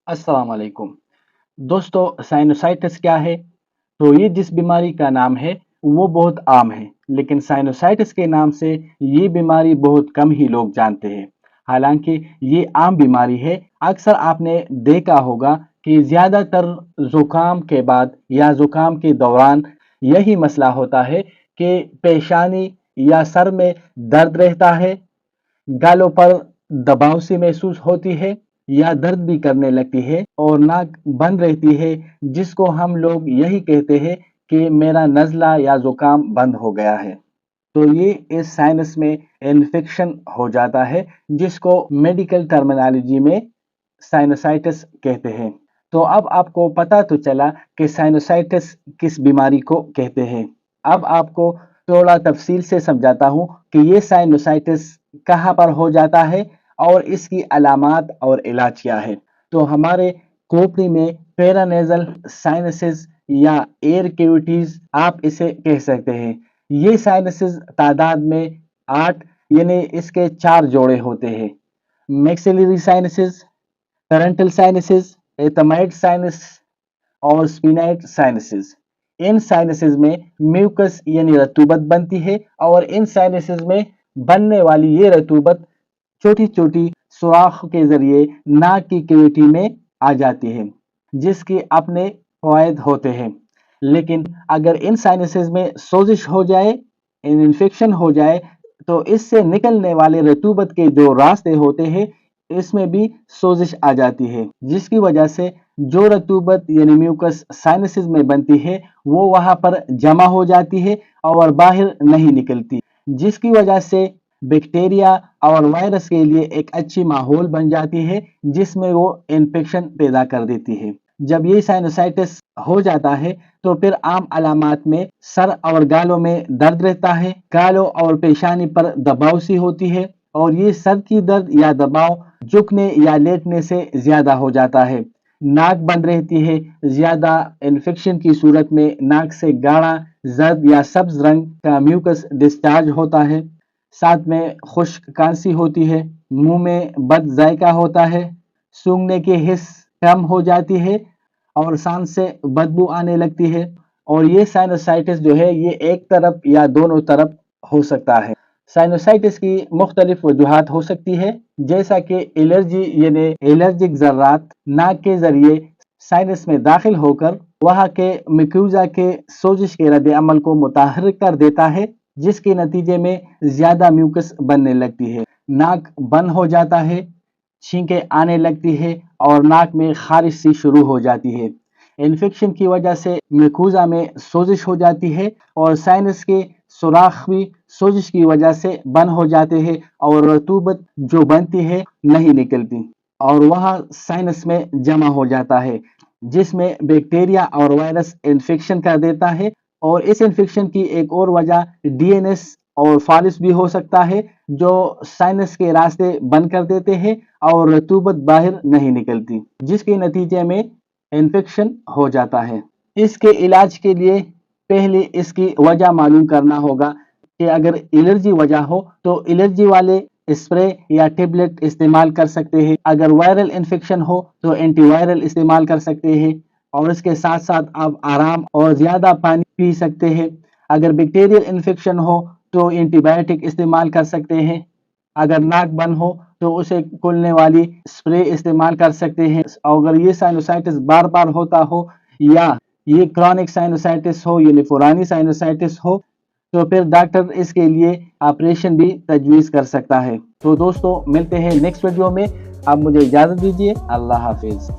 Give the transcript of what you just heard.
अस्सलाम वालेकुम दोस्तों। साइनोसाइटिस क्या है? तो ये जिस बीमारी का नाम है वो बहुत आम है, लेकिन साइनोसाइटिस के नाम से ये बीमारी बहुत कम ही लोग जानते हैं। हालांकि ये आम बीमारी है। अक्सर आपने देखा होगा कि ज्यादातर जुकाम के बाद या जुकाम के दौरान यही मसला होता है कि पेशानी या सर में दर्द रहता है, गालों पर दबाव सी महसूस होती है या दर्द भी करने लगती है और नाक बंद रहती है, जिसको हम लोग यही कहते हैं कि मेरा नज़ला या जुकाम बंद हो गया है। तो ये इस साइनस में इन्फेक्शन हो जाता है, जिसको मेडिकल टर्मिनोलॉजी में साइनोसाइटिस कहते हैं। तो अब आपको पता तो चला कि साइनोसाइटिस किस बीमारी को कहते हैं। अब आपको थोड़ा तफसील से समझाता हूँ कि ये साइनोसाइटिस कहाँ पर हो जाता है और इसकी अलामात और इलाज क्या है। तो हमारे खोपड़ी में पेरानेजल साइनसेस या एयर कैविटीज आप इसे कह सकते हैं। ये साइनसेस तादाद में 8 यानी इसके 4 जोड़े होते हैं। Maxillary sinuses, parental sinuses, ethmoid sinus और स्पिनाइट साइनसेस। इन साइनसेस में म्यूकस यानी रतूबत बनती है और इन साइनसेस में बनने वाली ये रतूबत छोटी छोटी सुराख के जरिए नाक की कैविटी में आ जाती है, जिसके अपने फायदे होते हैं। लेकिन अगर इन साइनसेस में सोजिश हो जाए, इन्फेक्शन हो जाए, तो इससे निकलने वाले रतूबत के जो रास्ते होते हैं इसमें भी सोजिश आ जाती है, जिसकी वजह से जो रतूबत यानी म्यूकस साइनसेस में बनती है वो वहां पर जमा हो जाती है और बाहर नहीं निकलती, जिसकी वजह से बैक्टीरिया और वायरस के लिए एक अच्छी माहौल बन जाती है, जिसमें वो इन्फेक्शन पैदा कर देती है। जब ये साइनोसाइटिस हो जाता है तो फिर आम अलामात में सर और गालों में दर्द रहता है, गालों और पेशानी पर दबाव सी होती है और ये सर की दर्द या दबाव झुकने या लेटने से ज्यादा हो जाता है। नाक बंद रहती है। ज्यादा इन्फेक्शन की सूरत में नाक से गाढ़ा जर्द या सब्ज रंग का म्यूकस डिस्चार्ज होता है। साथ में खुश्क खांसी होती है, मुंह में बद जायका होता है, सूंघने की हिस्स कम हो जाती है और सांस से बदबू आने लगती है। और ये साइनोसाइटिस जो है ये एक तरफ या दोनों तरफ हो सकता है। साइनोसाइटिस की मुख्तलिफ वजूहात हो सकती है, जैसा कि एलर्जी यानी एलर्जिक जर्रात नाक के जरिए साइनस में दाखिल होकर वहां के मिक्यूजा के सोजिश के रद्द अमल को मुतहर्रिक कर देता है, जिसके नतीजे में ज्यादा म्यूकस बनने लगती है, नाक बंद हो जाता है, छींकें आने लगती है और नाक में खारिश सी शुरू हो जाती है। इन्फेक्शन की वजह से म्यूकोजा में सोजिश हो जाती है और साइनस के सुराख भी सोजिश की वजह से बंद हो जाते हैं और रतूबत जो बनती है नहीं निकलती और वह साइनस में जमा हो जाता है, जिसमें बैक्टीरिया और वायरस इन्फेक्शन कर देता है। और इस इन्फेक्शन की एक और वजह डीएनएस और फालिस भी हो सकता है, जो साइनस के रास्ते बंद कर देते हैं और रतूबत बाहर नहीं निकलती, जिसके नतीजे में इन्फेक्शन हो जाता है। इसके इलाज के लिए पहले इसकी वजह मालूम करना होगा कि अगर एलर्जी वजह हो तो एलर्जी वाले स्प्रे या टेबलेट इस्तेमाल कर सकते हैं। अगर वायरल इन्फेक्शन हो तो एंटीवायरल इस्तेमाल कर सकते हैं और इसके साथ साथ आप आराम और ज्यादा पानी पी सकते हैं। अगर बैक्टीरियल इन्फेक्शन हो तो एंटीबायोटिक इस्तेमाल कर सकते हैं। अगर नाक बंद हो तो उसे खोलने वाली स्प्रे इस्तेमाल कर सकते हैं। अगर ये साइनोसाइटिस बार बार होता हो या ये क्रॉनिक साइनोसाइटिस हो यानी पुरानी साइनोसाइटिस हो तो फिर डॉक्टर इसके लिए ऑपरेशन भी तजवीज़ कर सकता है। तो दोस्तों मिलते हैं नेक्स्ट वीडियो में। आप मुझे इजाज़त दीजिए। अल्लाह हाफिज़।